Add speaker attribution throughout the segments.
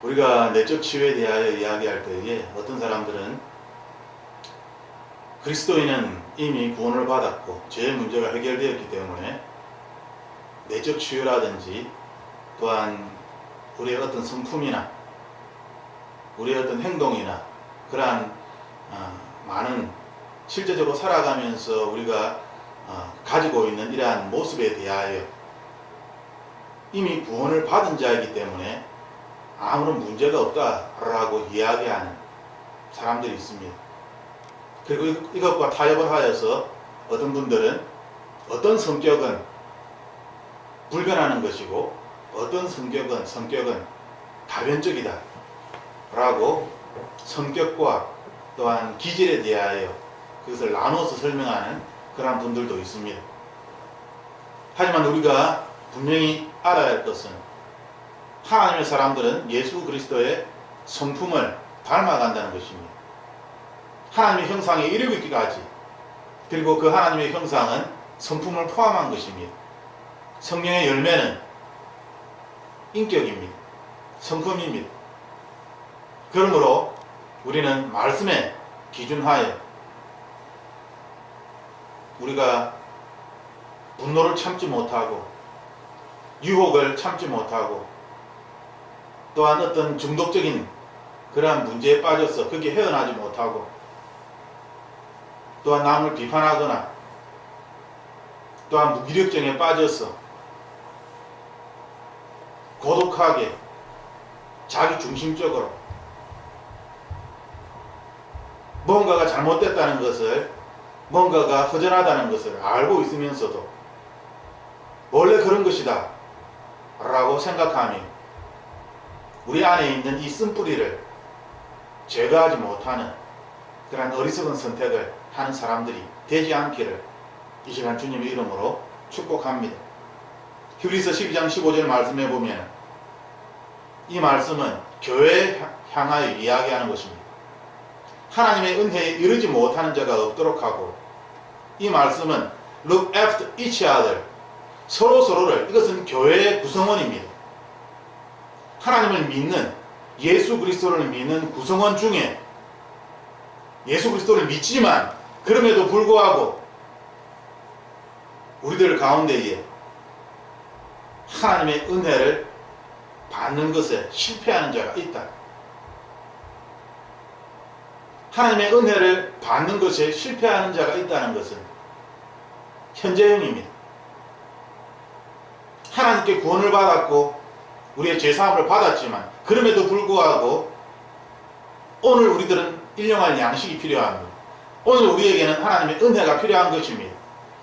Speaker 1: 우리가 내적 치유에 대하여 이야기할 때에 어떤 사람들은 그리스도인은 이미 구원을 받았고 죄의 문제가 해결되었기 때문에 내적 치유라든지 또한 우리의 어떤 성품이나 우리의 어떤 행동이나 그러한 많은 실제적으로 살아가면서 우리가 가지고 있는 이러한 모습에 대하여 이미 구원을 받은 자이기 때문에 아무런 문제가 없다라고 이야기하는 사람들이 있습니다. 그리고 이것과 타협을 하여서 어떤 분들은 어떤 성격은 불변하는 것이고 어떤 성격은 다변적이다 라고 성격과 또한 기질에 대하여 그것을 나눠서 설명하는 그런 분들도 있습니다. 하지만 우리가 분명히 알아야 할 것은 하나님의 사람들은 예수 그리스도의 성품을 닮아간다는 것입니다. 하나님의 형상에 이르기까지, 그리고 그 하나님의 형상은 성품을 포함한 것입니다. 성령의 열매는 인격입니다. 성품입니다. 그러므로 우리는 말씀에 기준하여 우리가 분노를 참지 못하고 유혹을 참지 못하고 또한 어떤 중독적인 그러한 문제에 빠져서 거기에 헤어나지 못하고 또한 남을 비판하거나 또한 무기력증에 빠져서 고독하게 자기 중심적으로 뭔가가 잘못됐다는 것을, 뭔가가 허전하다는 것을 알고 있으면서도 원래 그런 것이다 라고 생각하며 우리 안에 있는 이 쓴뿌리를 제거하지 못하는 그런 어리석은 선택을 하는 사람들이 되지 않기를 이 시간 주님의 이름으로 축복합니다. 히브리서 12장 15절 말씀에 보면 이 말씀은 교회에 향하여 이야기하는 것입니다. 하나님의 은혜에 이르지 못하는 자가 없도록 하고, 이 말씀은 look after each other, 서로를, 이것은 교회의 구성원입니다. 하나님을 믿는, 예수 그리스도를 믿는 구성원 중에 예수 그리스도를 믿지만 그럼에도 불구하고 우리들 가운데에 하나님의 은혜를 받는 것에 실패하는 자가 있다. 하나님의 은혜를 받는 것에 실패하는 자가 있다는 것은 현재형입니다. 하나님께 구원을 받았고 우리의 죄사함을 받았지만 그럼에도 불구하고 오늘 우리들은 일용할 양식이 필요합니다. 오늘 우리에게는 하나님의 은혜가 필요한 것입니다.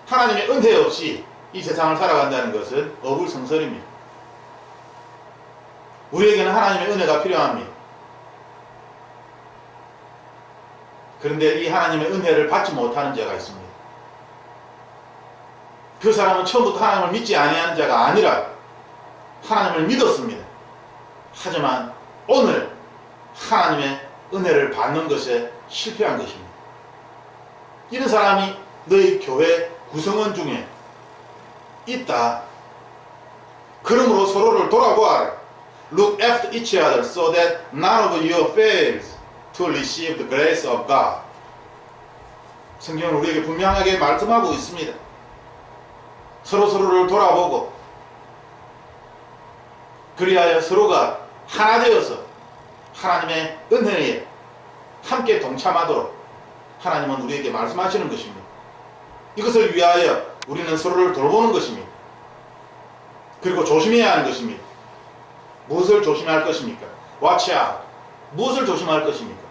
Speaker 1: 하나님의 은혜 없이 이 세상을 살아간다는 것은 어불성설입니다. 우리에게는 하나님의 은혜가 필요합니다. 그런데 이 하나님의 은혜를 받지 못하는 자가 있습니다. 그 사람은 처음부터 하나님을 믿지 아니하는 자가 아니라 하나님을 믿었습니다. 하지만 오늘 하나님의 은혜를 받는 것에 실패한 것입니다. 이런 사람이 너희 교회 구성원 중에 있다. 그러므로 서로를 돌아보아라. Look after each other so that none of you fails to receive the grace of God. 성경은 우리에게 분명하게 말씀하고 있습니다. 서로를 돌아보고 그리하여 서로가 하나 되어서 하나님의 은혜에 함께 동참하도록 하나님은 우리에게 말씀하시는 것입니다. 이것을 위하여 우리는 서로를 돌보는 것입니다. 그리고 조심해야 하는 것입니다. 무엇을 조심할 것입니까? Watch out. 무엇을 조심할 것입니까?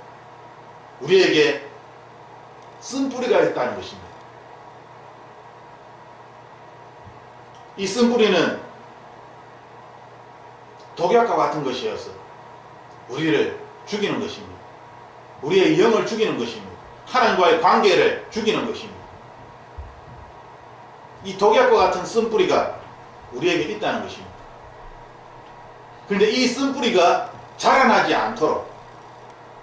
Speaker 1: 우리에게 쓴뿌리가 있다는 것입니다. 이 쓴뿌리는 독약과 같은 것이어서 우리를 죽이는 것입니다. 우리의 영을 죽이는 것입니다. 하나님과의 관계를 죽이는 것입니다. 이 독약과 같은 쓴뿌리가 우리에게 있다는 것입니다. 그런데 이 쓴뿌리가 자라나지 않도록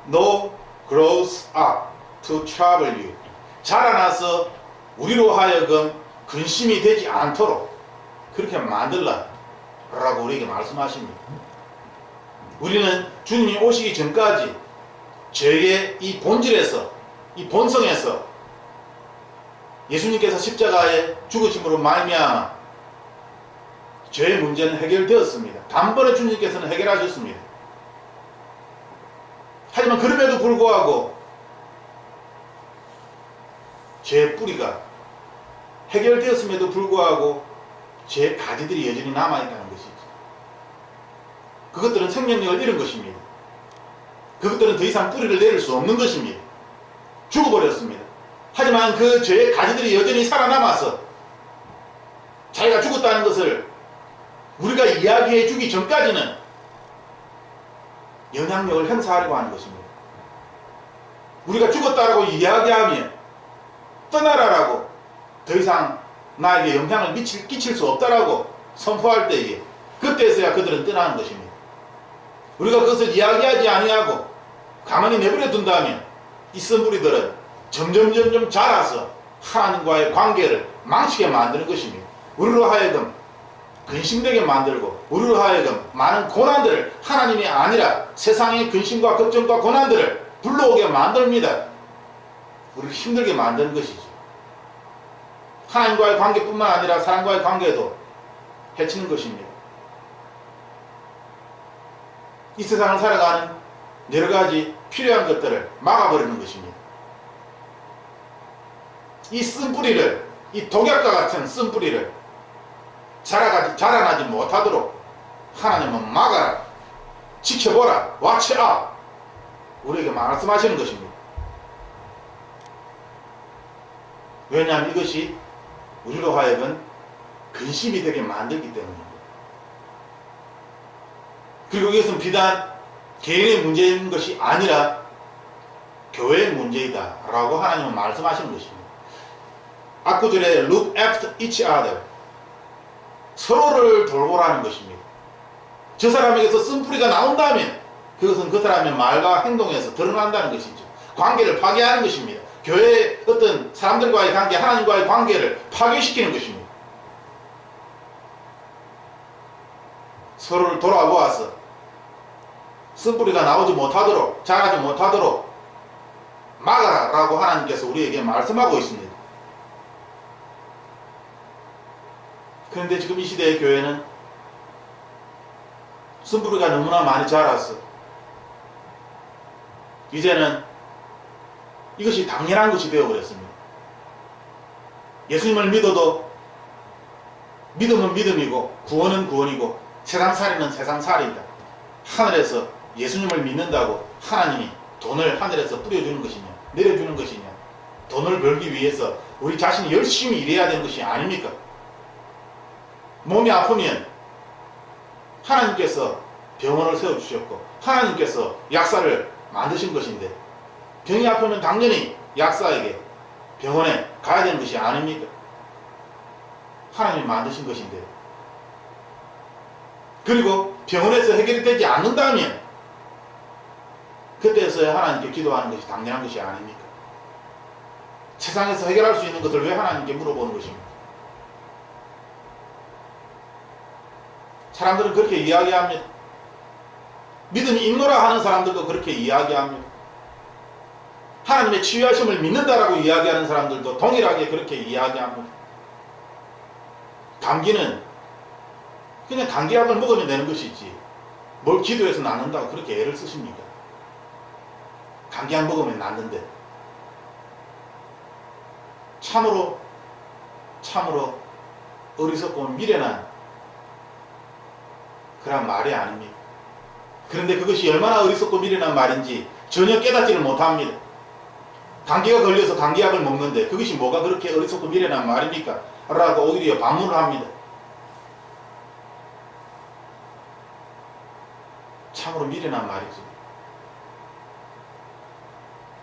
Speaker 1: No grows up to trouble you. 자라나서 우리로 하여금 근심이 되지 않도록 그렇게 만들라 라고 우리에게 말씀하십니다. 우리는 주님이 오시기 전까지 죄의 이 본질에서, 이 본성에서 예수님께서 십자가에 죽으심으로 말미암아 죄의 문제는 해결되었습니다. 단번에 주님께서는 해결하셨습니다. 하지만 그럼에도 불구하고 죄의 뿌리가 해결되었음에도 불구하고 죄의 가지들이 여전히 남아있다는 것이죠. 그것들은 생명력을 잃은 것입니다. 그것들은 더 이상 뿌리를 내릴 수 없는 것입니다. 죽어버렸습니다. 하지만 그 죄의 가지들이 여전히 살아남아서 자기가 죽었다는 것을 우리가 이야기해 주기 전까지는 영향력을 행사하려고 하는 것입니다. 우리가 죽었다라고 이야기하면 떠나라라고 더 이상 나에게 영향을 끼칠 수 없다라고 선포할 때에 그때서야 그들은 떠나는 것입니다. 우리가 그것을 이야기하지 아니하고 가만히 내버려 둔다면 이 쓴뿌리들은 점점 자라서 하나님과의 관계를 망치게 만드는 것입니다. 우리로 하여금 근심되게 만들고 우리로 하여금 많은 고난들을 하나님이 아니라 세상의 근심과 걱정과 고난들을 불러오게 만듭니다. 우리를 힘들게 만드는 것이죠. 하나님과의 관계뿐만 아니라 사람과의 관계도 해치는 것입니다. 이 세상을 살아가는 여러 가지 필요한 것들을 막아버리는 것입니다. 이 쓴뿌리를, 이 독약과 같은 쓴뿌리를 자라나지 못하도록 하나님은 막아라, 지켜보라, watch 우리에게 말씀하시는 것입니다. 왜냐하면 이것이 우리로 하여금 근심이 되게 만들기 때문입니다. 그리고 이것은 비단 개인의 문제인 것이 아니라 교회의 문제이다 라고 하나님은 말씀하시는 것입니다. 앞구절에 look after each other, 서로를 돌보라는 것입니다. 저 사람에게서 쓴뿌리가 나온다면 그것은 그 사람의 말과 행동에서 드러난다는 것이죠. 관계를 파괴하는 것입니다. 교회의 어떤 사람들과의 관계, 하나님과의 관계를 파괴시키는 것입니다. 서로를 돌아보아서 쓴뿌리가 나오지 못하도록, 자라지 못하도록 막아라 라고 하나님께서 우리에게 말씀하고 있습니다. 그런데 지금 이 시대의 교회는 쓴뿌리가 너무나 많이 자라서 이제는 이것이 당연한 것이 되어버렸습니다. 예수님을 믿어도 믿음은 믿음이고 구원은 구원이고 세상살이는 세상살이다. 하늘에서 예수님을 믿는다고 하나님이 돈을 하늘에서 뿌려주는 것이냐, 내려주는 것이냐, 돈을 벌기 위해서 우리 자신이 열심히 일해야 되는 것이 아닙니까? 몸이 아프면 하나님께서 병원을 세워주셨고 하나님께서 약사를 만드신 것인데 병이 아프면 당연히 약사에게 병원에 가야 되는 것이 아닙니까? 하나님이 만드신 것인데, 그리고 병원에서 해결이 되지 않는다면 그때서야 하나님께 기도하는 것이 당연한 것이 아닙니까? 세상에서 해결할 수 있는 것을 왜 하나님께 물어보는 것입니까? 사람들은 그렇게 이야기합니다. 믿음이 있노라 하는 사람들도 그렇게 이야기합니다. 하나님의 치유하심을 믿는다라고 이야기하는 사람들도 동일하게 그렇게 이야기합니다. 감기는 그냥 감기약을 먹으면 되는 것이지 뭘 기도해서 낫는다고 그렇게 애를 쓰십니까? 감기약 먹으면 낫는데. 참으로 어리석고 미련한 그런 말이 아닙니까? 그런데 그것이 얼마나 어리석고 미련한 말인지 전혀 깨닫지를 못합니다. 감기가 걸려서 감기약을 먹는데 그것이 뭐가 그렇게 어리석고 미련한 말입니까? 라고 오히려 반문을 합니다. 참으로 미련한 말이죠.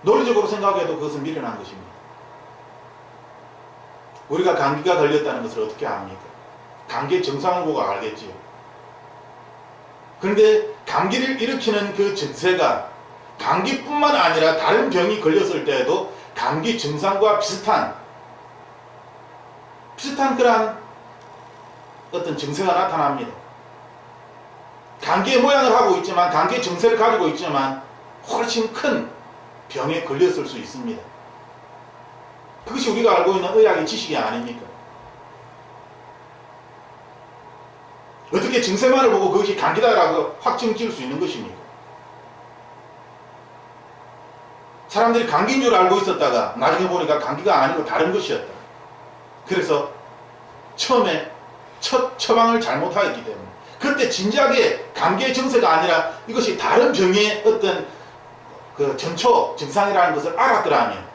Speaker 1: 논리적으로 생각해도 그것은 미련한 것입니다. 우리가 감기가 걸렸다는 것을 어떻게 압니까? 감기의 증상을 보고 알겠지요. 그런데 감기를 일으키는 그 증세가 감기뿐만 아니라 다른 병이 걸렸을 때에도 감기 증상과 비슷한 그러한 어떤 증세가 나타납니다. 감기의 모양을 하고 있지만, 감기의 증세를 가지고 있지만 훨씬 큰 병에 걸렸을 수 있습니다. 그것이 우리가 알고 있는 의학의 지식이 아닙니까? 어떻게 증세만을 보고 그것이 감기다라고 확증 지을 수 있는 것입니까? 사람들이 감기인 줄 알고 있었다가 나중에 보니까 감기가 아니고 다른 것이었다. 그래서 처음에 첫 처방을 잘못하였기 때문에, 그때 진지하게 감기의 증세가 아니라 이것이 다른 병의 어떤 그 전초 증상이라는 것을 알았더라면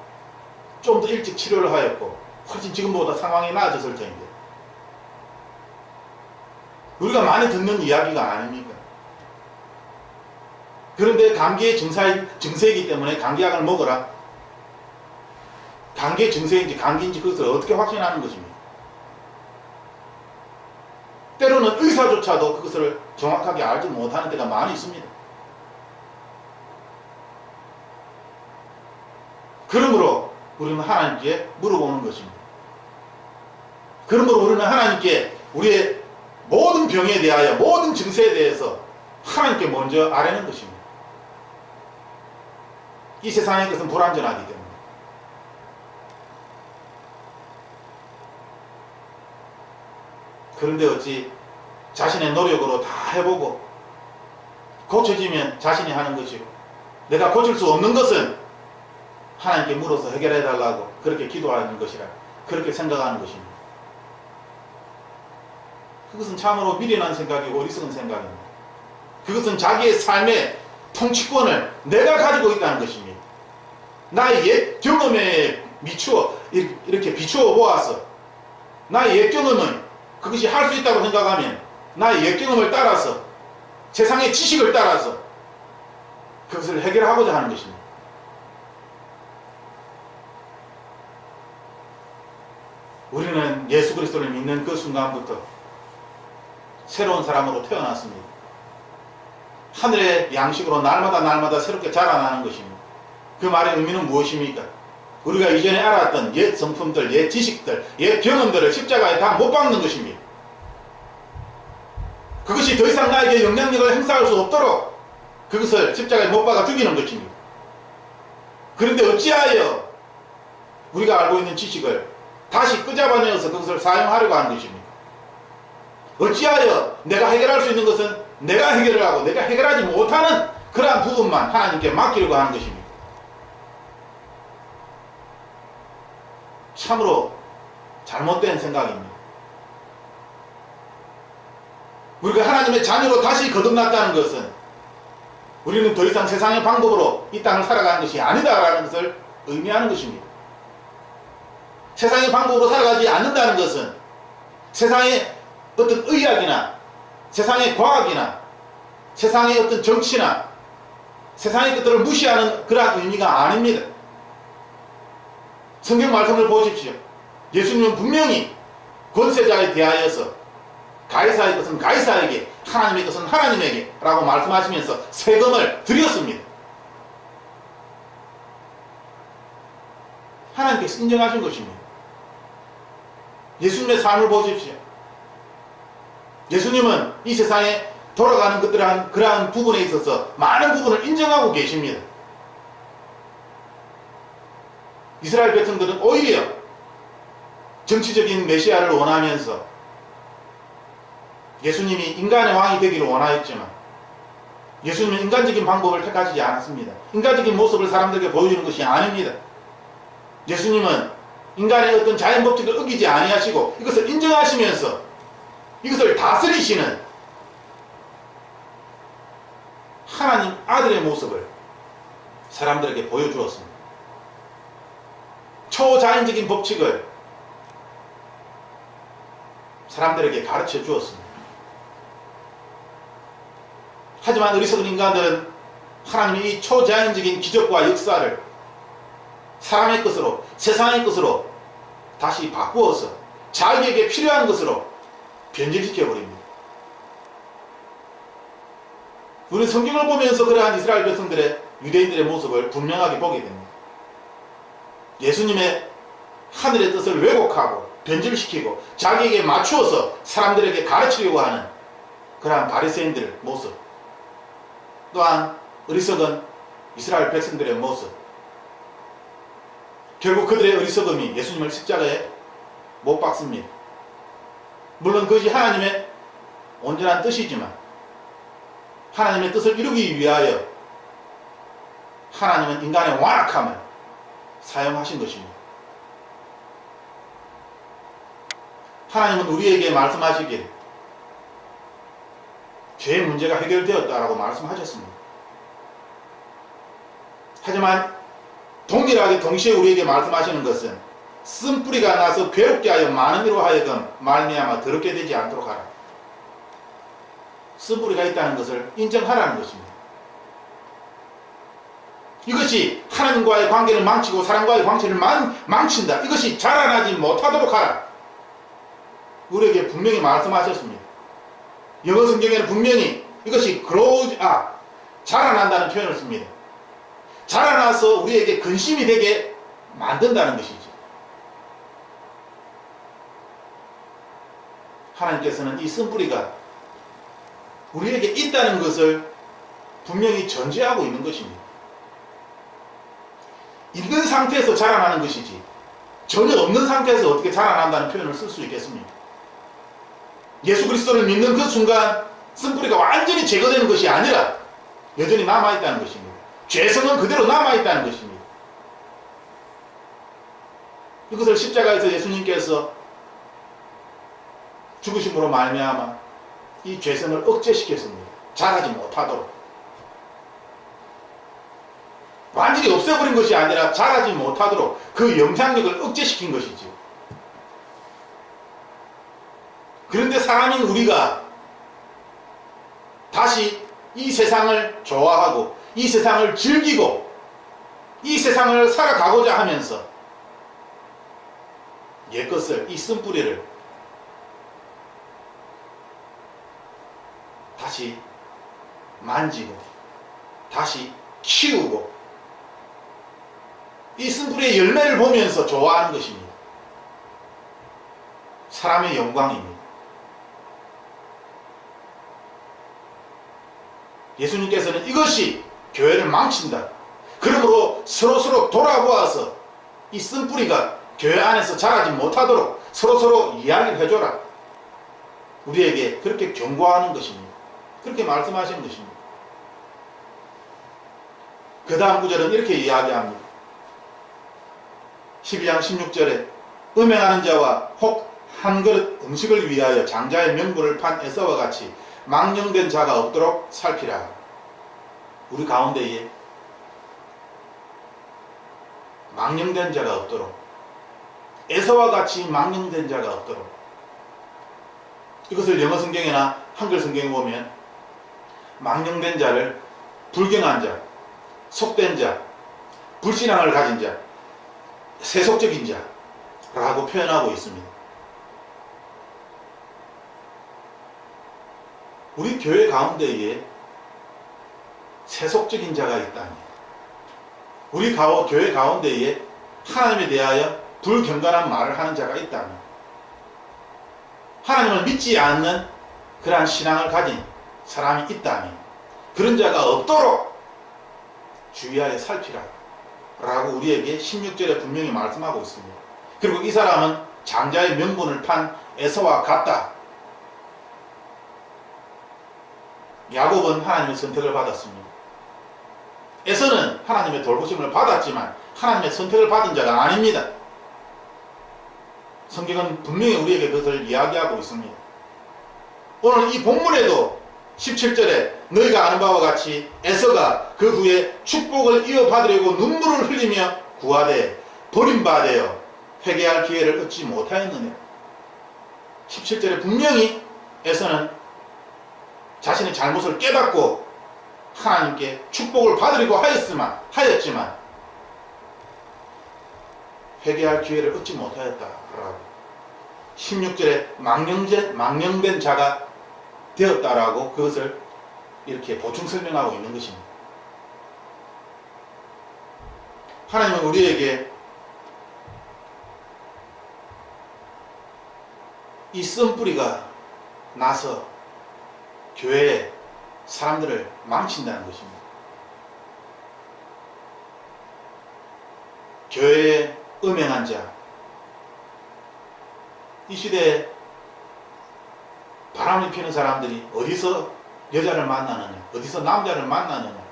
Speaker 1: 좀 더 일찍 치료를 하였고 훨씬 지금보다 상황이 나아졌을 텐데, 우리가 많이 듣는 이야기가 아닙니까? 그런데 감기의 증세이기 때문에 감기약을 먹어라. 감기의 증세인지 감기인지 그것을 어떻게 확신하는 것입니까? 때로는 의사조차도 그것을 정확하게 알지 못하는 때가 많이 있습니다. 그러므로 우리는 하나님께 물어보는 것입니다. 그러므로 우리는 하나님께 우리의 모든 병에 대하여, 모든 증세에 대해서 하나님께 먼저 아뢰는 것입니다. 이 세상의 것은 불완전하기 때문에. 그런데 어찌 자신의 노력으로 다 해보고 고쳐지면 자신이 하는 것이고, 내가 고칠 수 없는 것은 하나님께 물어서 해결해달라고 그렇게 기도하는 것이라 그렇게 생각하는 것입니다. 그것은 참으로 미련한 생각이고 어리석은 생각입니다. 그것은 자기의 삶의 통치권을 내가 가지고 있다는 것입니다. 나의 옛 경험에 미추어 이렇게 비추어 보아서 나의 옛 경험은 그것이 할 수 있다고 생각하면 나의 옛 경험을 따라서, 세상의 지식을 따라서 그것을 해결하고자 하는 것입니다. 우리는 예수 그리스도를 믿는 그 순간부터 새로운 사람으로 태어났습니다. 하늘의 양식으로 날마다 새롭게 자라나는 것입니다. 그 말의 의미는 무엇입니까? 우리가 이전에 알았던 옛 성품들, 옛 지식들, 옛 경험들을 십자가에 다 못 박는 것입니다. 그것이 더 이상 나에게 영향력을 행사할 수 없도록 그것을 십자가에 못 박아 죽이는 것입니다. 그런데 어찌하여 우리가 알고 있는 지식을 다시 끄잡아내어서 그것을 사용하려고 하는 것입니까? 어찌하여 내가 해결할 수 있는 것은 내가 해결을 하고 내가 해결하지 못하는 그러한 부분만 하나님께 맡기려고 하는 것입니까? 참으로 잘못된 생각입니다. 우리가 하나님의 자녀로 다시 거듭났다는 것은 우리는 더 이상 세상의 방법으로 이 땅을 살아가는 것이 아니다라는 것을 의미하는 것입니다. 세상의 방법으로 살아가지 않는다는 것은 세상의 어떤 의학이나 세상의 과학이나 세상의 어떤 정치나 세상의 것들을 무시하는 그러한 의미가 아닙니다. 성경 말씀을 보십시오. 예수님은 분명히 권세자에 대하여서 가이사의 것은 가이사에게, 하나님의 것은 하나님에게 라고 말씀하시면서 세금을 드렸습니다. 하나님께서 인정하신 것입니다. 예수님의 삶을 보십시오. 예수님은 이 세상에 돌아가는 그러한 부분에 있어서 많은 부분을 인정하고 계십니다. 이스라엘 백성들은 오히려 정치적인 메시아를 원하면서 예수님이 인간의 왕이 되기를 원하였지만 예수님은 인간적인 방법을 택하지 않았습니다. 인간적인 모습을 사람들에게 보여주는 것이 아닙니다. 예수님은 인간의 어떤 자연 법칙을 어기지 아니하시고 이것을 인정하시면서 이것을 다스리시는 하나님 아들의 모습을 사람들에게 보여주었습니다. 초자연적인 법칙을 사람들에게 가르쳐 주었습니다. 하지만 어리석은 인간들은 하나님의 이 초자연적인 기적과 역사를 사람의 것으로, 세상의 것으로 다시 바꾸어서 자기에게 필요한 것으로 변질시켜 버립니다. 우리는 성경을 보면서 그러한 이스라엘 백성들의, 유대인들의 모습을 분명하게 보게 됩니다. 예수님의 하늘의 뜻을 왜곡하고 변질시키고 자기에게 맞추어서 사람들에게 가르치려고 하는 그러한 바리새인들의 모습, 또한 어리석은 이스라엘 백성들의 모습, 결국 그들의 어리석음이 예수님을 십자가에 못 박습니다. 물론 그것이 하나님의 온전한 뜻이지만 하나님의 뜻을 이루기 위하여 하나님은 인간의 완악함을 사용하신 것입니다. 하나님은 우리에게 말씀하시길 죄의 문제가 해결되었다라고 말씀하셨습니다. 하지만 동일하게 동시에 우리에게 말씀하시는 것은 쓴뿌리가 나서 괴롭게 하여 많은 이로 하여금 말미암아 더럽게 되지 않도록 하라. 쓴뿌리가 있다는 것을 인정하라는 것입니다. 이것이 하나님과의 관계를 망치고 사람과의 관계를 망친다. 이것이 자라나지 못하도록 하라. 우리에게 분명히 말씀하셨습니다. 영어 성경에는 분명히 이것이 grows up, 자라난다는 표현을 씁니다. 자라나서 우리에게 근심이 되게 만든다는 것이죠. 하나님께서는 이 쓴뿌리가 우리에게 있다는 것을 분명히 전제하고 있는 것입니다. 있는 상태에서 자라나는 것이지 전혀 없는 상태에서 어떻게 자라난다는 표현을 쓸 수 있겠습니까? 예수 그리스도를 믿는 그 순간 쓴뿌리가 완전히 제거되는 것이 아니라 여전히 남아있다는 것입니다. 죄성은 그대로 남아있다는 것입니다. 이것을 십자가에서 예수님께서 죽으심으로 말미암아 이 죄성을 억제시켰습니다. 자라지 못하도록. 완전히 없애버린 것이 아니라 자라지 못하도록 그 영향력을 억제시킨 것이죠. 그런데 사람인 우리가 다시 이 세상을 좋아하고 이 세상을 즐기고 이 세상을 살아가고자 하면서 옛것을, 이 쓴뿌리를 다시 만지고 다시 키우고 이 쓴뿌리의 열매를 보면서 좋아하는 것입니다. 사람의 영광입니다. 예수님께서는 이것이 교회를 망친다. 그러므로 서로서로 돌아보아서 이 쓴뿌리가 교회 안에서 자라지 못하도록 서로서로 이야기를 해줘라. 우리에게 그렇게 경고하는 것입니다. 그렇게 말씀하시는 것입니다. 그 다음 구절은 이렇게 이야기합니다. 12장 16절에 음행하는 자와 혹 한 그릇 음식을 위하여 장자의 명분을 판 에서와 같이 망령된 자가 없도록 살피라. 우리 가운데에 망령된 자가 없도록, 에서와 같이 망령된 자가 없도록. 이것을 영어 성경이나 한글 성경에 보면 망령된 자를 불경한 자, 속된 자, 불신앙을 가진 자, 세속적인 자라고 표현하고 있습니다. 우리 교회 가운데에 세속적인 자가 있다니, 우리 교회 가운데에 하나님에 대하여 불경건한 말을 하는 자가 있다니, 하나님을 믿지 않는 그러한 신앙을 가진 사람이 있다니, 그런 자가 없도록 주의하여 살피라 라고 우리에게 16절에 분명히 말씀하고 있습니다. 그리고 이 사람은 장자의 명분을 판 에서와 같다. 야곱은 하나님의 선택을 받았습니다. 에서는 하나님의 돌보심을 받았지만 하나님의 선택을 받은 자가 아닙니다. 성경은 분명히 우리에게 그것을 이야기하고 있습니다. 오늘 이 본문에도 17절에 너희가 아는 바와 같이 에서가 그 후에 축복을 이어받으려고 눈물을 흘리며 구하되 버림받아 회개할 기회를 얻지 못하였느냐. 17절에 분명히 에서는 자신의 잘못을 깨닫고 하나님께 축복을 받으려고 하였지만 회개할 기회를 얻지 못하였다라고 16절에 망령된 자가 되었다라고 그것을 이렇게 보충 설명하고 있는 것입니다. 하나님은 우리에게 이 쓴뿌리가 나서 교회에 사람들을 망친다는 것입니다. 교회에 음행한 자, 이 시대에 바람을 피는 사람들이 어디서 여자를 만나느냐, 어디서 남자를 만나느냐,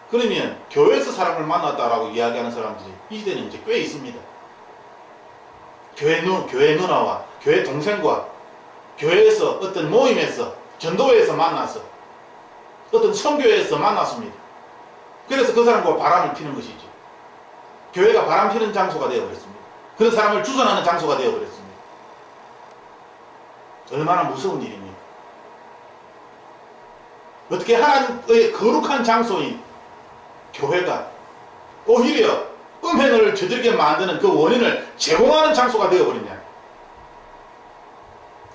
Speaker 1: 그러면 교회에서 사람을 만났다라고 이야기하는 사람들이 이 시대는 이제 꽤 있습니다. 교회 누나와 교회 동생과 교회에서 어떤 모임에서 전도회에서 만나서 어떤 선교회에서 만났습니다. 그래서 그 사람과 바람을 피는 것이죠. 교회가 바람 피는 장소가 되어버렸습니다. 그런 사람을 주선하는 장소가 되어버렸습니다. 얼마나 무서운 일입니까? 어떻게 하나님의 거룩한 장소인 교회가 오히려 음행을 저지르게 만드는 그 원인을 제공하는 장소가 되어버리냐.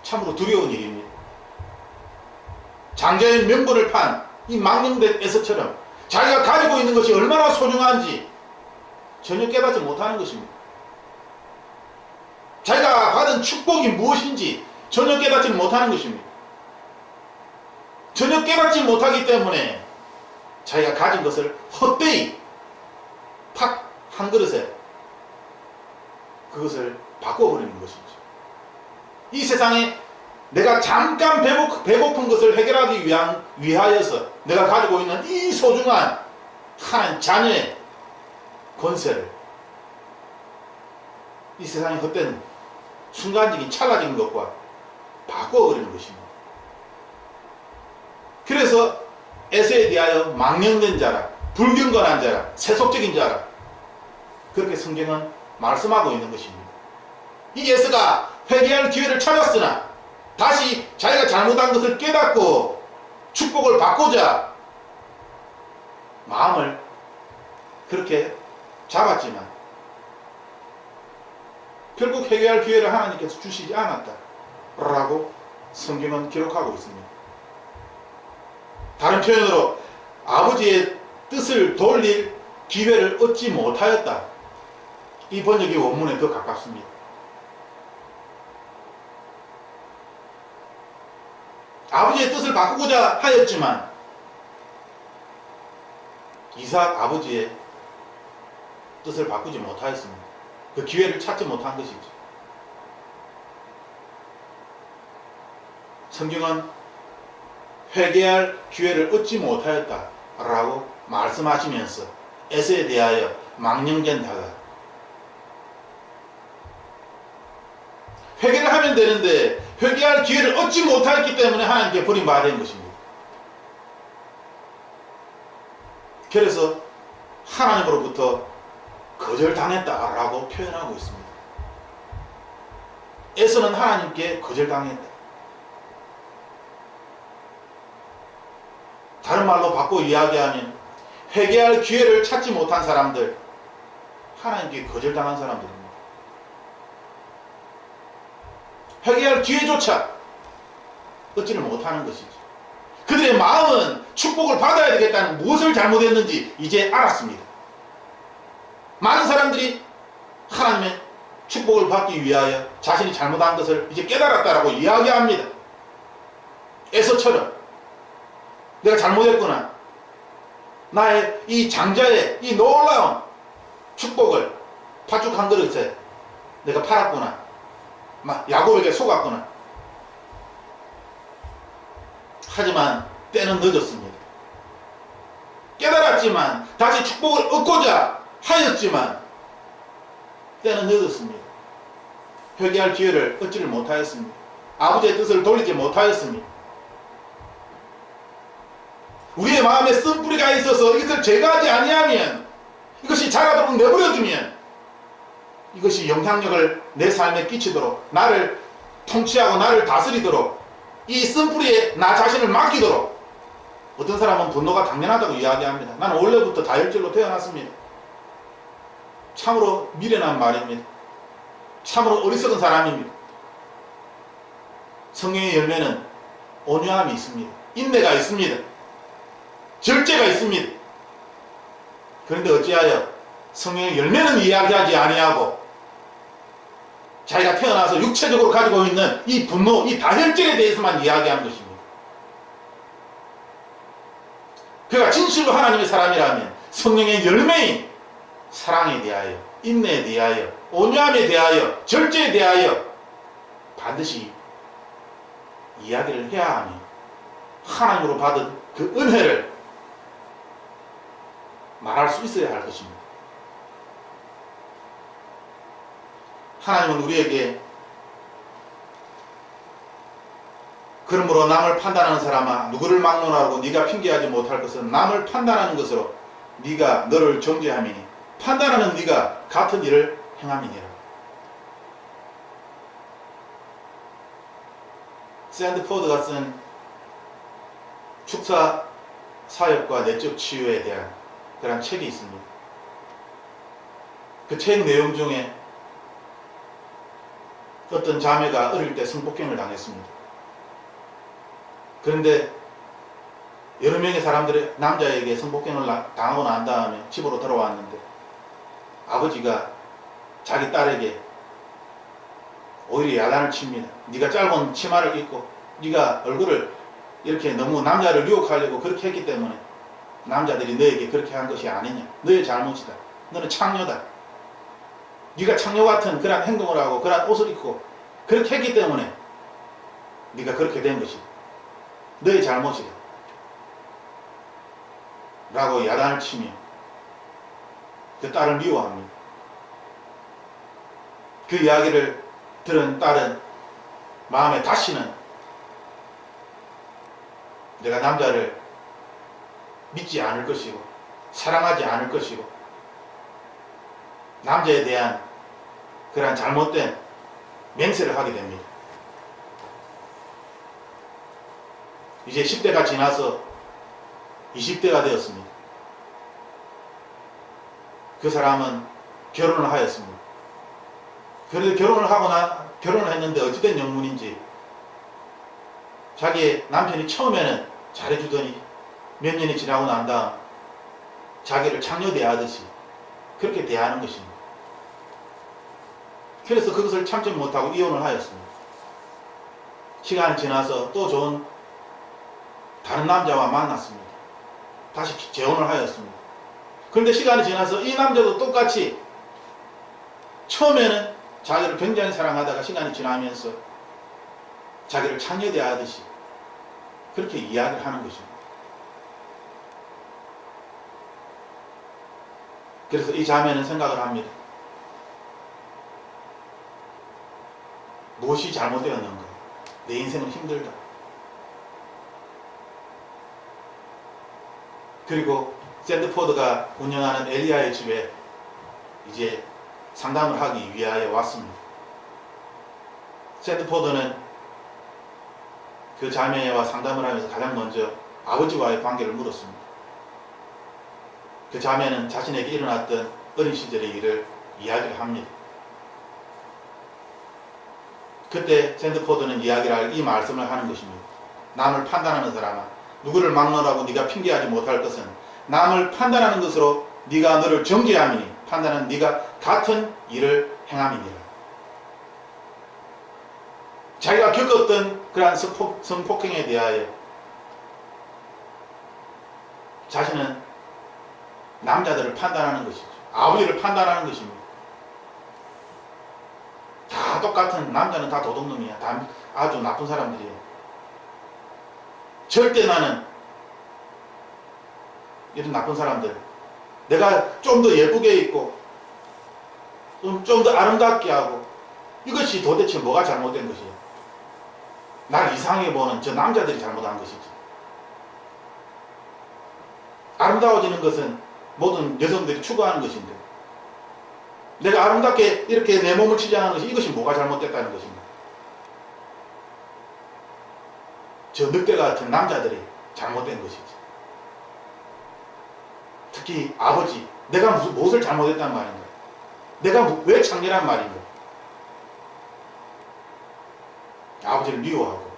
Speaker 1: 참으로 두려운 일입니다. 장자의 명분을 판 이 망령된 에서처럼 자기가 가지고 있는 것이 얼마나 소중한지 전혀 깨닫지 못하는 것입니다. 자기가 받은 축복이 무엇인지 전혀 깨닫지 못하는 것입니다. 전혀 깨닫지 못하기 때문에 자기가 가진 것을 헛되이 탁 한 그릇에 그것을 바꿔버리는 것이죠. 이 세상에 내가 잠깐 배고픈 것을 해결하기 위하여서 내가 가지고 있는 이 소중한 하나님 자녀의 권세를 이 세상의 헛된 순간적인 찰나적인 것과 바꿔버리는 것입니다. 그래서 에서에 대하여 망령된 자라, 불경건한 자라, 세속적인 자라, 그렇게 성경은 말씀하고 있는 것입니다. 이 에서가 회개할 기회를 찾았으나 다시 자기가 잘못한 것을 깨닫고 축복을 받고자 마음을 그렇게 잡았지만 결국 회개할 기회를 하나님께서 주시지 않았다라고 성경은 기록하고 있습니다. 다른 표현으로 아버지의 뜻을 돌릴 기회를 얻지 못하였다. 이 번역이 원문에 더 가깝습니다. 아버지의 뜻을 바꾸고자 하였지만 이삭 아버지의 뜻을 바꾸지 못하였습니다. 그 기회를 찾지 못한 것이죠. 성경은 회개할 기회를 얻지 못하였다라고 말씀하시면서 에서에 대하여 망령된 자가 회개를 하면 되는데 회개할 기회를 얻지 못했기 때문에 하나님께 버림받은 것입니다. 그래서 하나님으로부터 거절당했다라고 표현하고 있습니다. 에서는 하나님께 거절당했다. 다른 말로 바꿔 이야기하면 회개할 기회를 찾지 못한 사람들, 하나님께 거절당한 사람들입니다. 회개할 기회조차 얻지를 못하는 것이죠. 그들의 마음은 축복을 받아야 되겠다는 무엇을 잘못했는지 이제 알았습니다. 많은 사람들이 하나님의 축복을 받기 위하여 자신이 잘못한 것을 이제 깨달았다라고 이야기합니다. 에서처럼 내가 잘못했구나. 나의 이 장자의 이 놀라운 축복을 팥죽 한 그릇에 내가 팔았구나. 야곱에게 속았구나. 하지만 때는 늦었습니다. 깨달았지만 다시 축복을 얻고자 하였지만 때는 늦었습니다. 회개할 기회를 얻지를 못하였습니다. 아버지의 뜻을 돌리지 못하였습니다. 우리의 마음에 쓴뿌리가 있어서 이것을 제거하지 아니하면, 이것이 자라도록 내버려두면 이것이 영향력을 내 삶에 끼치도록, 나를 통치하고 나를 다스리도록, 이 쓴뿌리에 나 자신을 맡기도록. 어떤 사람은 분노가 당연하다고 이야기합니다. 나는 원래부터 다혈질로 태어났습니다. 참으로 미련한 말입니다. 참으로 어리석은 사람입니다. 성령의 열매는 온유함이 있습니다. 인내가 있습니다. 절제가 있습니다. 그런데 어찌하여 성령의 열매는 이야기하지 아니하고 자기가 태어나서 육체적으로 가지고 있는 이 분노, 이 다혈질에 대해서만 이야기하는 것입니다. 그가 진실로 하나님의 사람이라면 성령의 열매인 사랑에 대하여, 인내에 대하여, 온유함에 대하여, 절제에 대하여 반드시 이야기를 해야 하며 하나님으로 받은 그 은혜를 말할 수 있어야 할 것입니다. 하나님은 우리에게 그러므로 남을 판단하는 사람아 누구를 막론하고 네가 핑계하지 못할 것은 남을 판단하는 것으로 네가 너를 정죄함이니 판단하는 네가 같은 일을 행함이니라. 샌드포드가 쓴 축사 사역과 내적 치유에 대한 그런 책이 있습니다. 그 책 내용 중에 어떤 자매가 어릴 때 성폭행을 당했습니다. 그런데 여러 명의 사람들이 남자에게 성폭행을 당하고 난 다음에 집으로 돌아왔는데 아버지가 자기 딸에게 오히려 야단을 칩니다. 네가 짧은 치마를 입고 네가 얼굴을 이렇게 너무 남자를 유혹하려고 그렇게 했기 때문에 남자들이 너에게 그렇게 한 것이 아니냐. 너의 잘못이다. 너는 창녀다. 네가 창녀 같은 그런 행동을 하고 그런 옷을 입고 그렇게 했기 때문에 네가 그렇게 된 것이다. 너의 잘못이다. 라고 야단을 치며 그 딸을 미워합니다. 그 이야기를 들은 딸은 마음에 다시는 내가 남자를 믿지 않을 것이고 사랑하지 않을 것이고 남자에 대한 그러한 잘못된 맹세를 하게 됩니다. 이제 10대가 지나서 20대가 되었습니다. 그 사람은 결혼을 하였습니다. 그런데 결혼을 했는데 어찌된 영문인지 자기의 남편이 처음에는 잘해주더니 몇 년이 지나고 난 다음 자기를 창녀 대하듯이 그렇게 대하는 것입니다. 그래서 그것을 참지 못하고 이혼을 하였습니다. 시간이 지나서 또 좋은 다른 남자와 만났습니다. 다시 재혼을 하였습니다. 그런데 시간이 지나서 이 남자도 똑같이 처음에는 자기를 굉장히 사랑하다가 시간이 지나면서 자기를 창녀 대하듯이 그렇게 이야기를 하는 것입니다. 그래서 이 자매는 생각을 합니다. 무엇이 잘못되었는가? 내 인생은 힘들다. 그리고 샌드포드가 운영하는 엘리야의 집에 이제 상담을 하기 위하여 왔습니다. 샌드포드는 그 자매와 상담을 하면서 가장 먼저 아버지와의 관계를 물었습니다. 그 자매는 자신에게 일어났던 어린 시절의 일을 이야기를 합니다. 그때 샌드포드는 이 말씀을 하는 것입니다. 남을 판단하는 사람아 누구를 막론하고 네가 핑계하지 못할 것은 남을 판단하는 것으로 네가 너를 정죄함이니 판단은 네가 같은 일을 행함이니라. 자기가 겪었던 그러한 성폭행에 대하여 자신은 남자들을 판단하는 것이죠. 아버지를 판단하는 것입니다. 다 똑같은 남자는 다 도둑놈이야. 다 아주 나쁜 사람들이에요. 절대 나는 이런 나쁜 사람들 내가 좀 더 예쁘게 입고 좀 더 아름답게 하고 이것이 도대체 뭐가 잘못된 것이에요? 나를 이상하게 보는 저 남자들이 잘못한 것이지. 아름다워지는 것은 모든 여성들이 추구하는 것인데 내가 아름답게 이렇게 내 몸을 치장하는 것이 이것이 뭐가 잘못됐다는 것입니다. 저 늑대 같은 남자들이 잘못된 것이지. 특히 아버지, 내가 무엇을 잘못했단 말인가? 내가 왜 창녀란 말인가? 아버지를 미워하고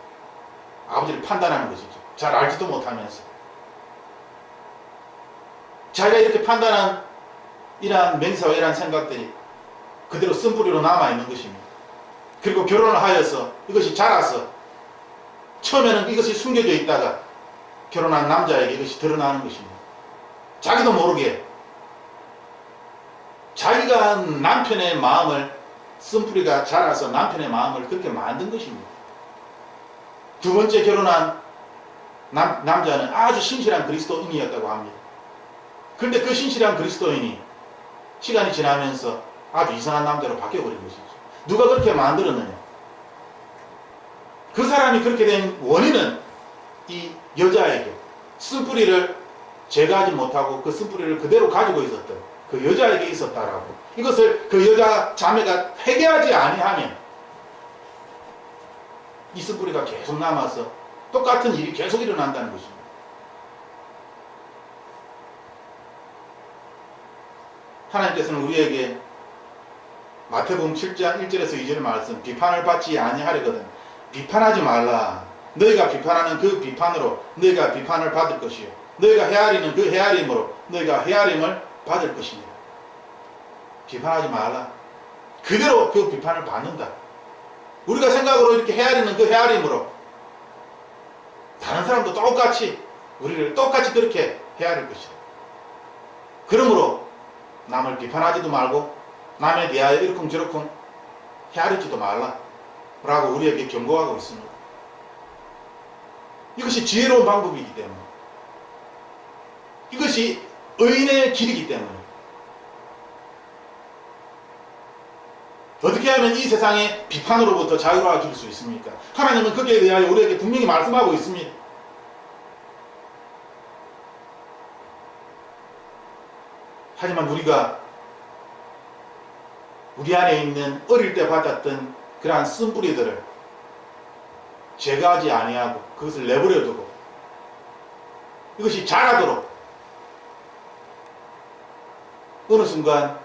Speaker 1: 아버지를 판단하는 것이죠. 잘 알지도 못하면서 자기가 이렇게 판단한 이러한 맹세와 이러한 생각들이 그대로 쓴뿌리로 남아있는 것입니다. 그리고 결혼을 하여서 이것이 자라서 처음에는 이것이 숨겨져 있다가 결혼한 남자에게 이것이 드러나는 것입니다. 자기도 모르게 자기가 남편의 마음을, 쓴뿌리가 자라서 남편의 마음을 그렇게 만든 것입니다. 두 번째 결혼한 남자는 아주 신실한 그리스도인이었다고 합니다. 그런데 그 신실한 그리스도인이 시간이 지나면서 아주 이상한 남자로 바뀌어버린 것이죠. 누가 그렇게 만들었느냐? 그 사람이 그렇게 된 원인은 이 여자에게 쓴뿌리를 제거하지 못하고 그 쓴뿌리를 그대로 가지고 있었던 그 여자에게 있었다라고. 이것을 그 여자 자매가 회개하지 아니하면 이 쓴뿌리가 계속 남아서 똑같은 일이 계속 일어난다는 것입니다. 하나님께서는 우리에게 마태복음 7장 1절에서 2절 말씀, 비판을 받지 아니하려거든 비판하지 말라. 너희가 비판하는 그 비판으로 너희가 비판을 받을 것이요 너희가 헤아리는 그 헤아림으로 너희가 헤아림을 받을 것입니다. 비판하지 말라. 그대로 그 비판을 받는다. 우리가 생각으로 이렇게 헤아리는 그 헤아림으로 다른 사람도 똑같이 우리를 똑같이 그렇게 헤아릴 것이다. 그러므로 남을 비판하지도 말고 남에 대하여 이러쿵저러쿵 헤아리지도 말라 라고 우리에게 경고하고 있습니다. 이것이 지혜로운 방법이기 때문에, 이것이 의인의 길이기 때문에, 어떻게 하면 이 세상의 비판으로부터 자유로워질 수 있습니까? 하나님은 거기에 대하여 우리에게 분명히 말씀하고 있습니다. 하지만 우리가 우리 안에 있는 어릴 때 받았던 그러한 쓴뿌리들을 제거하지 아니하고 그것을 내버려 두고 이것이 자라도록 어느 순간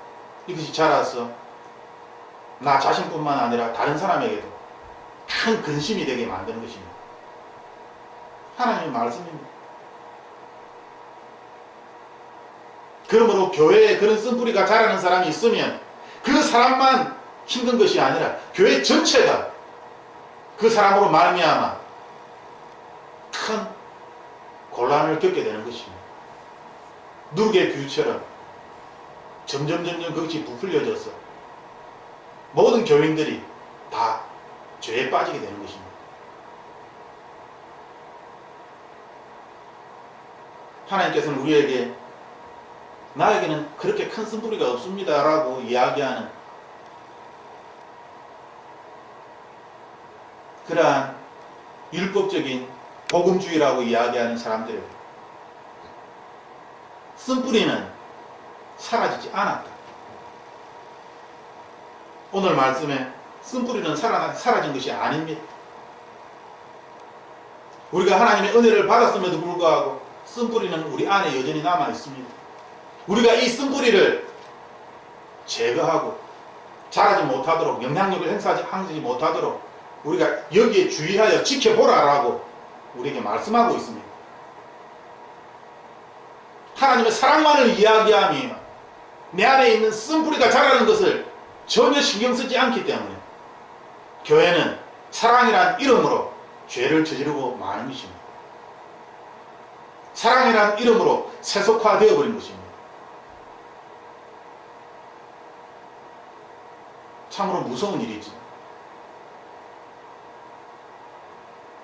Speaker 1: 이것이 자라서 나 자신뿐만 아니라 다른 사람에게도 큰 근심이 되게 만드는 것입니다. 하나님의 말씀입니다. 그러므로 교회에 그런 쓴뿌리가 자라는 사람이 있으면 그 사람만 힘든 것이 아니라 교회 전체가 그 사람으로 말미암아 큰 곤란을 겪게 되는 것입니다. 누룩의 비유처럼 점점 그것이 부풀려져서 모든 교인들이 다 죄에 빠지게 되는 것입니다. 하나님께서는 우리에게 나에게는 그렇게 큰 쓴뿌리가 없습니다 라고 이야기하는 그러한 율법적인 복음주의라고 이야기하는 사람들에게 쓴뿌리는 사라지지 않았다. 오늘 말씀에 쓴뿌리는 사라진 것이 아닙니다. 우리가 하나님의 은혜를 받았음에도 불구하고 쓴뿌리는 우리 안에 여전히 남아 있습니다. 우리가 이 쓴뿌리를 제거하고 자라지 못하도록, 영향력을 행사하지 못하도록 우리가 여기에 주의하여 지켜보라라고 우리에게 말씀하고 있습니다. 하나님의 사랑만을 이야기하며 내 안에 있는 쓴뿌리가 자라는 것을 전혀 신경 쓰지 않기 때문에 교회는 사랑이란 이름으로 죄를 저지르고 마는 것입니다. 사랑이란 이름으로 세속화되어 버린 것입니다. 참으로 무서운 일이지.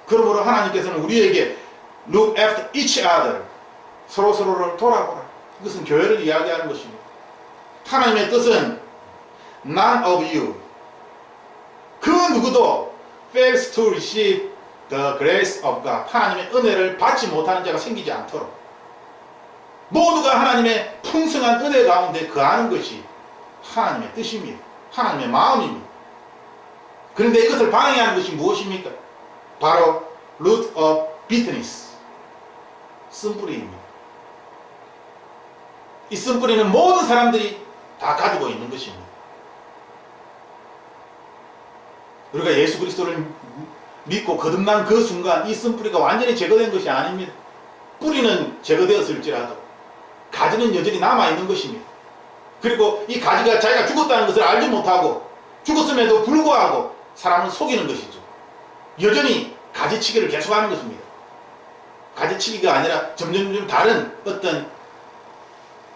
Speaker 1: 그러므로 하나님께서는 우리에게 look after each other, 서로서로를 돌아보라. 이것은 교회를 이야기하는 것입니다. 하나님의 뜻은 none of you, 그 누구도 fails to receive the grace of God, 하나님의 은혜를 받지 못하는 자가 생기지 않도록 모두가 하나님의 풍성한 은혜 가운데 거하는 것이 하나님의 뜻입니다. 하나님의 마음입니다. 그런데 이것을 방해하는 것이 무엇입니까? 바로 root of bitterness, 쓴뿌리입니다. 이 쓴뿌리는 모든 사람들이 다 가지고 있는 것입니다. 우리가 예수 그리스도를 믿고 거듭난 그 순간 이 쓴뿌리가 완전히 제거된 것이 아닙니다. 뿌리는 제거되었을지라도 가지는 여전히 남아있는 것입니다. 그리고 이 가지가 자기가 죽었다는 것을 알지 못하고 죽었음에도 불구하고 사람을 속이는 것이죠. 여전히 가지치기를 계속하는 것입니다. 가지치기가 아니라 점점 다른 어떤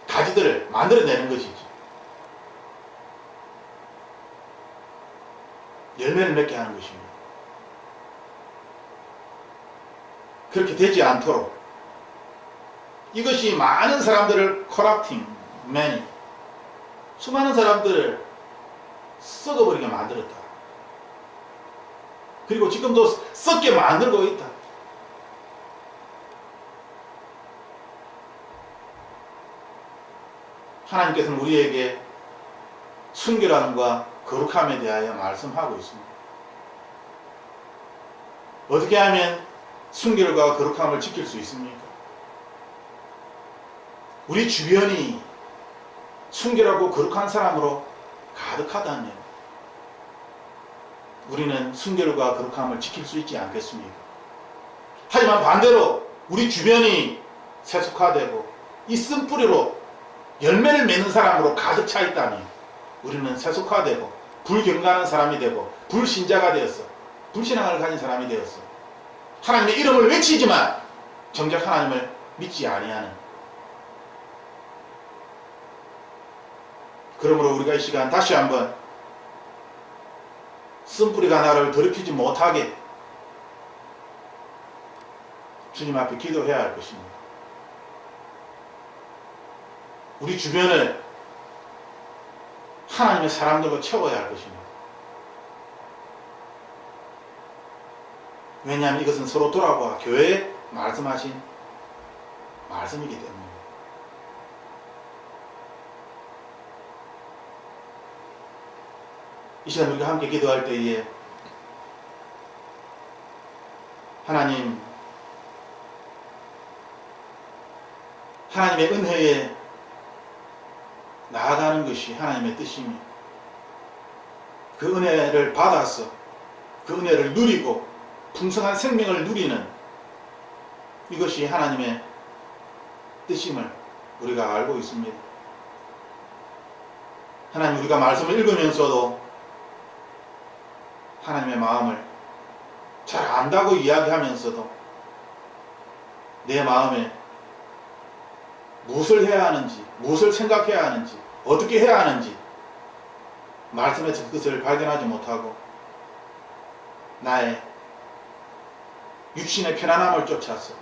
Speaker 1: 가지들을 만들어내는 것이지. 열매를 맺게 하는 것입니다. 그렇게 되지 않도록 이것이 많은 사람들을 corrupting, many, 수많은 사람들을 썩어버리게 만들었다. 그리고 지금도 썩게 만들고 있다. 하나님께서는 우리에게 순결함과 거룩함에 대하여 말씀하고 있습니다. 어떻게 하면 순결과 거룩함을 지킬 수 있습니까? 우리 주변이 순결하고 거룩한 사람으로 가득하다면 우리는 순결과 거룩함을 지킬 수 있지 않겠습니까? 하지만 반대로 우리 주변이 세속화되고 이 쓴뿌리로 열매를 맺는 사람으로 가득 차 있다면 우리는 세속화되고 불경건한 사람이 되고 불신자가 되었어. 불신앙을 가진 사람이 되었어. 하나님의 이름을 외치지만 정작 하나님을 믿지 아니하는. 그러므로 우리가 이 시간 다시 한번 쓴뿌리가 나를 더럽히지 못하게 주님 앞에 기도해야 할 것입니다. 우리 주변을 하나님의 사람들로 채워야 할 것입니다. 왜냐하면 이것은 서로 돌아보아 교회에 말씀하신 말씀이기 때문입니다. 이 시간 우리가 함께 기도할 때에 하나님의 은혜에 나아가는 것이 하나님의 뜻이며 그 은혜를 받아서 그 은혜를 누리고 풍성한 생명을 누리는 이것이 하나님의 뜻임을 우리가 알고 있습니다. 하나님, 우리가 말씀을 읽으면서도 하나님의 마음을 잘 안다고 이야기하면서도 내 마음에 무엇을 해야 하는지, 무엇을 생각해야 하는지, 어떻게 해야 하는지 말씀의 뜻을 발견하지 못하고 나의 육신의 편안함을 쫓아서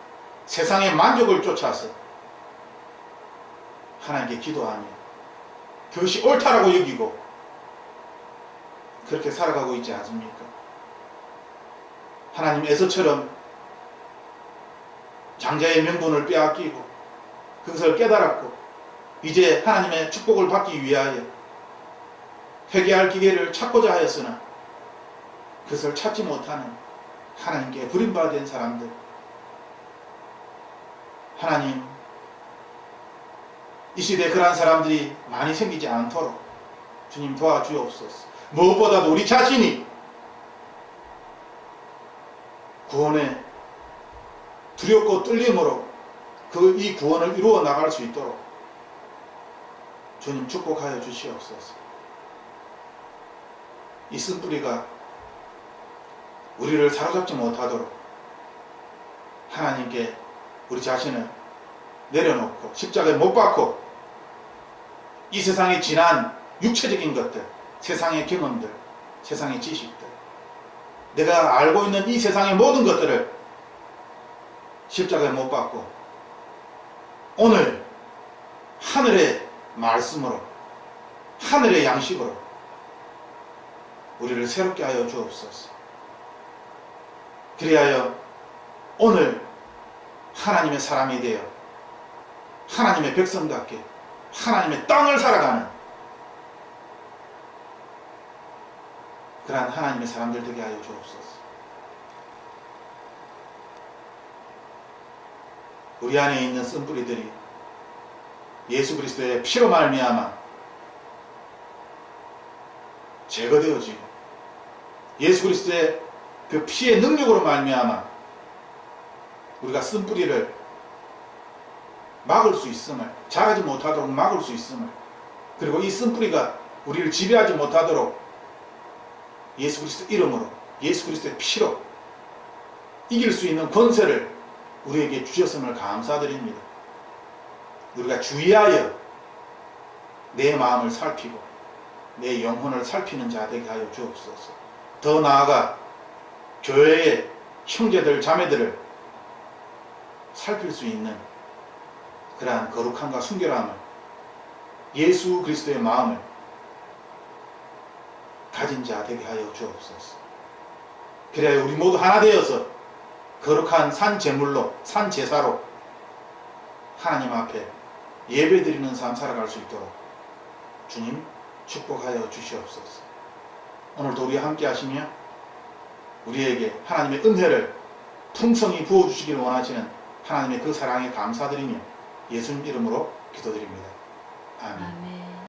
Speaker 1: 세상의 만족을 쫓아서 하나님께 기도하며 그것이 옳다라고 여기고 그렇게 살아가고 있지 않습니까? 하나님 에서처럼 장자의 명분을 빼앗기고 그것을 깨달았고 이제 하나님의 축복을 받기 위하여 회개할 기회를 찾고자 하였으나 그것을 찾지 못하는 하나님께 버림받은 사람들, 하나님, 이 시대에 그러한 사람들이 많이 생기지 않도록 주님 도와주옵소서. 무엇보다도 우리 자신이 구원에 두렵고 떨림으로 이 구원을 이루어 나갈 수 있도록 주님 축복하여 주시옵소서. 이 쓴뿌리가 우리를 사로잡지 못하도록 하나님께 우리 자신을 내려놓고 십자가에 못 박고 이 세상의 지난 육체적인 것들, 세상의 경험들, 세상의 지식들, 내가 알고 있는 이 세상의 모든 것들을 십자가에 못 박고 오늘 하늘의 말씀으로, 하늘의 양식으로 우리를 새롭게 하여 주옵소서. 그리하여 오늘 하나님의 사람이 되어 하나님의 백성답게 하나님의 땅을 살아가는 그러한 하나님의 사람들 되게 하여 주옵소서. 우리 안에 있는 쓴뿌리들이 예수 그리스도의 피로 말미암아 제거되어지고 예수 그리스도의 그 피의 능력으로 말미암아 우리가 쓴뿌리를 막을 수 있음을, 자라지 못하도록 막을 수 있음을, 그리고 이 쓴뿌리가 우리를 지배하지 못하도록 예수 그리스도 이름으로, 예수 그리스도의 피로 이길 수 있는 권세를 우리에게 주셨음을 감사드립니다. 우리가 주의하여 내 마음을 살피고 내 영혼을 살피는 자 되게 하여 주옵소서. 더 나아가 교회의 형제들 자매들을 살필 수 있는 그러한 거룩함과 순결함을, 예수 그리스도의 마음을 가진 자 되게 하여 주옵소서. 그래야 우리 모두 하나 되어서 거룩한 산 제물로, 산 제사로 하나님 앞에 예배드리는 삶 살아갈 수 있도록 주님 축복하여 주시옵소서. 오늘도 우리와 함께 하시며 우리에게 하나님의 은혜를 풍성히 부어주시기를 원하시는 하나님의 그 사랑에 감사드리며 예수님 이름으로 기도드립니다. 아멘.
Speaker 2: 아멘.